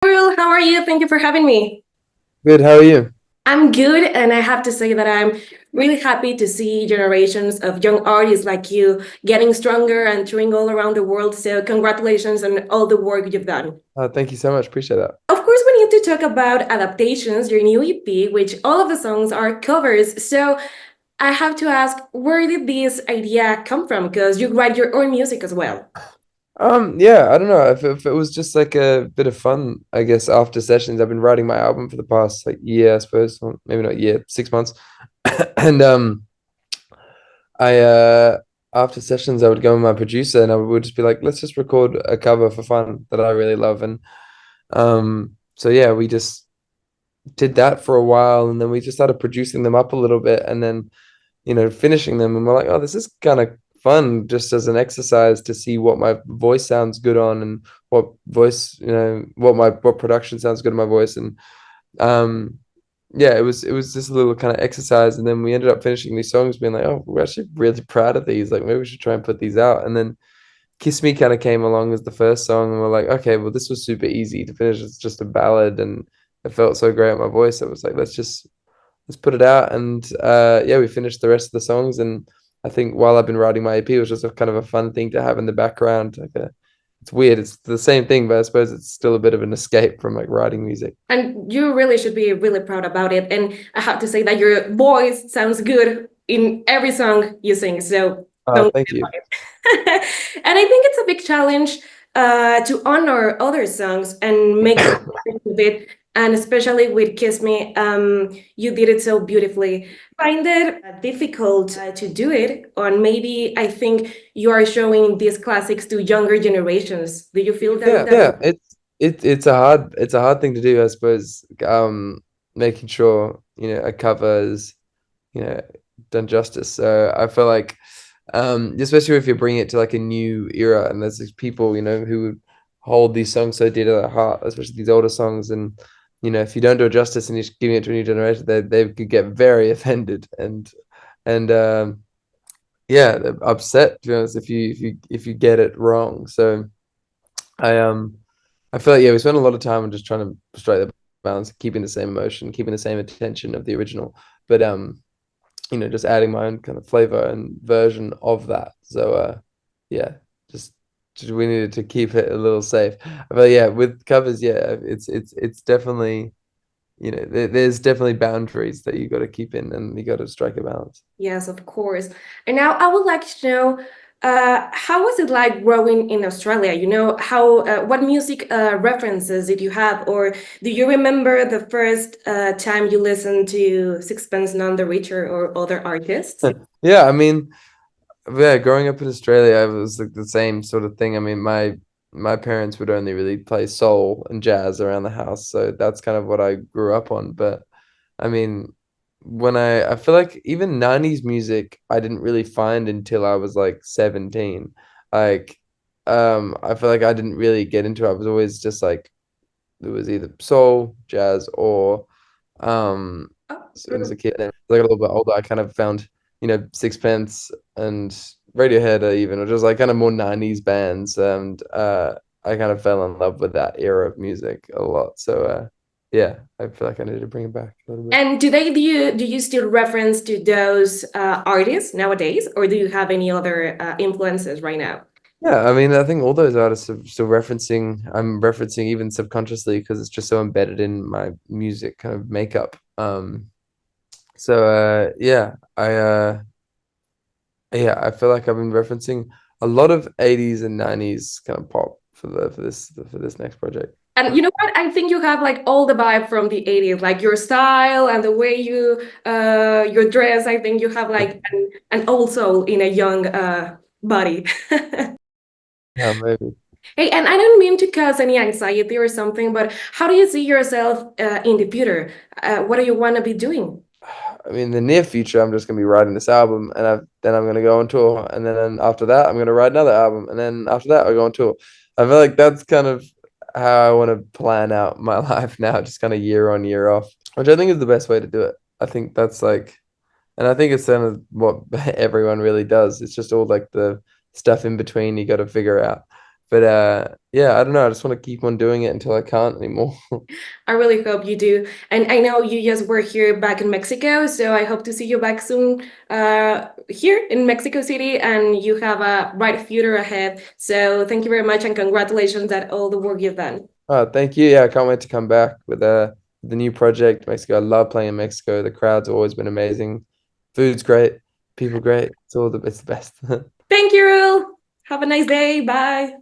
Ruel, how are you? Thank you for having me. Good, how are you? I'm good, and I have to say that I'm really happy to see generations of young artists like you getting stronger and touring all around the world. So, congratulations on all the work you've done. Thank you so much. Appreciate that. Of course, we need to talk about adaptations, your new EP, which all of the songs are covers. So, I have to ask, where did this idea come from? Because you write your own music as well. Yeah, I don't know if it was just like a bit of fun, I guess, after sessions. I've been writing my album for the past like year, I suppose, or maybe not year, 6 months. And I after sessions I would go with my producer and I would just be like, let's just record a cover for fun that I really love. And so yeah, we just did that for a while and then we just started producing them up a little bit and then finishing them. And we're like, oh, this is kind of fun just as an exercise to see what my voice sounds good on and what voice, what production sounds good in my voice. And um, yeah, it was just a little kind of exercise. And then we ended up finishing these songs being like, oh, we're actually really proud of these. Like maybe we should try and put these out. And then Kiss Me kind of came along as the first song, and we're like, okay, well, this was super easy to finish. It's just a ballad, and it felt so great on my voice. I was like, let's put it out. And yeah, we finished the rest of the songs. And I think while I've been writing my EP, it was just a kind of a fun thing to have in the background. It's weird. It's the same thing, but I suppose it's still a bit of an escape from like writing music. And you really should be really proud about it. And I have to say that your voice sounds good in every song you sing. So don't Thank worry you. about it. And I think it's a big challenge to honor other songs and make them a bit. And especially with Kiss Me, you did it so beautifully. Find it difficult to do it, or maybe I think you are showing these classics to younger generations. Do you feel Yeah, that? yeah. It's a hard thing to do, I suppose. Making sure a cover is you know done justice. So I feel like especially if you're bringing it to like a new era and there's these people who would hold these songs so dear to their heart, especially these older songs. And if you don't do it justice and you're just giving it to a new generation, they could get very offended and yeah, they're upset, to be honest, if you get it wrong. So I I feel like, yeah, we spent a lot of time on just trying to strike the balance, keeping the same emotion, keeping the same attention of the original, but just adding my own kind of flavor and version of that. So yeah, just we needed to keep it a little safe. But yeah, with covers, yeah, it's definitely, there's definitely boundaries that you got to keep in and you got to strike a balance. Yes, of course. And now I would like to know, how was it like growing in Australia? You know, what music references did you have, or do you remember the first time you listened to Sixpence None the Richer or other artists? Yeah, I mean, yeah, growing up in Australia, it was like the same sort of thing. I mean, my parents would only really play soul and jazz around the house, so that's kind of what I grew up on. But I mean, when I feel like even 90s music I didn't really find until I was like 17. Like I feel like I didn't really get into it. I was always just like it was either soul, jazz, or um Oh, as a kid. And as I got a little bit older, I kind of found, Sixpence and Radiohead even, or just like kind of more 90s bands. And I kind of fell in love with that era of music a lot. So yeah, I feel like I need to bring it back a little bit. and do you still reference to those artists nowadays, or do you have any other influences right now? Yeah, I mean, I think all those artists are still I'm referencing even subconsciously because it's just so embedded in my music kind of makeup. So yeah, I feel like I've been referencing a lot of 80s and 90s kind of pop for this next project. And you know what? I think you have like all the vibe from the 80s, like your style and the way your dress. I think you have like an old soul in a young body. Yeah, maybe. Hey, and I don't mean to cause any anxiety or something, but how do you see yourself in the future? What do you want to be doing? I mean, in the near future, I'm just gonna be writing this album, and then I'm gonna go on tour, and then after that, I'm gonna write another album, and then after that, I go on tour. I feel like that's kind of how I want to plan out my life now, just kind of year on, year off, which I think is the best way to do it. I think that's like, and I think it's kind of what everyone really does. It's just all like the stuff in between you got to figure out. But yeah, I don't know. I just want to keep on doing it until I can't anymore. I really hope you do. And I know you just were here back in Mexico, so I hope to see you back soon here in Mexico City, and you have a bright future ahead. So thank you very much, and congratulations at all the work you've done. Thank you. Yeah, I can't wait to come back with the new project, Mexico. I love playing in Mexico. The crowd's always been amazing. Food's great, people great. It's the best. Thank you, Ruel. Have a nice day. Bye.